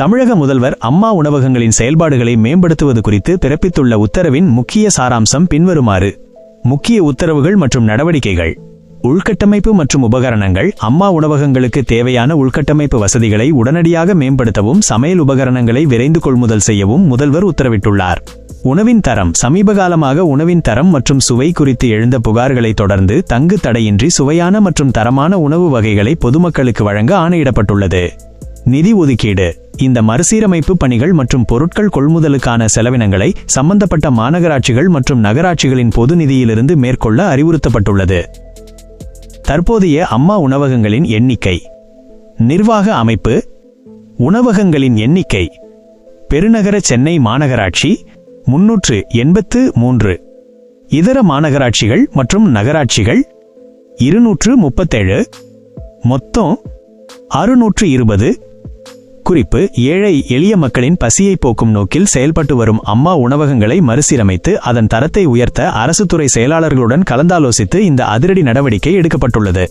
தமிழக முதல்வர் அம்மா உணவகங்களின் செயல்பாடுகளை மேம்படுத்துவது குறித்து பிறப்பித்துள்ள உத்தரவின் முக்கிய சாராம்சம் பின்வருமாறு. முக்கிய உத்தரவுகள் மற்றும் நடவடிக்கைகள். உள்கட்டமைப்பு மற்றும் உபகரணங்கள். அம்மா உணவகங்களுக்கு தேவையான உள்கட்டமைப்பு வசதிகளை உடனடியாக மேம்படுத்தவும் சமையல் உபகரணங்களை விரைந்து கொள்முதல் செய்யவும் முதல்வர் உத்தரவிட்டுள்ளார். உணவின் தரம். சமீபகாலமாக உணவின் தரம் மற்றும் சுவை குறித்து எழுந்த புகார்களை தொடர்ந்து தங்கு தடையின்றி சுவையான மற்றும் தரமான உணவு வகைகளை பொதுமக்களுக்கு வழங்க ஆணையிடப்பட்டுள்ளது. நிதி ஒதுக்கீடு. இந்த மறுசீரமைப்பு பணிகள் மற்றும் பொருட்கள் கொள்முதலுக்கான செலவினங்களை சம்பந்தப்பட்ட மாநகராட்சிகள் மற்றும் நகராட்சிகளின் பொது நிதியிலிருந்து மேற்கொள்ள அறிவுறுத்தப்பட்டுள்ளது. தற்போதைய அம்மா உணவகங்களின் எண்ணிக்கை. நிர்வாக அமைப்பு. உணவகங்களின் எண்ணிக்கை. பெருநகர சென்னை மாநகராட்சி 383, இதர மாநகராட்சிகள் மற்றும் நகராட்சிகள் 237, மொத்தம் 620. குறிப்பு: ஏழை எளிய மக்களின் பசியை போக்கும் நோக்கில் செயல்பட்டு வரும் அம்மா உணவகங்களை மறுசீரமைத்து அதன் தரத்தை உயர்த்த அரசுத்துறை செயலாளர்களுடன் கலந்தாலோசித்து இந்த அதிரடி நடவடிக்கை எடுக்கப்பட்டுள்ளது.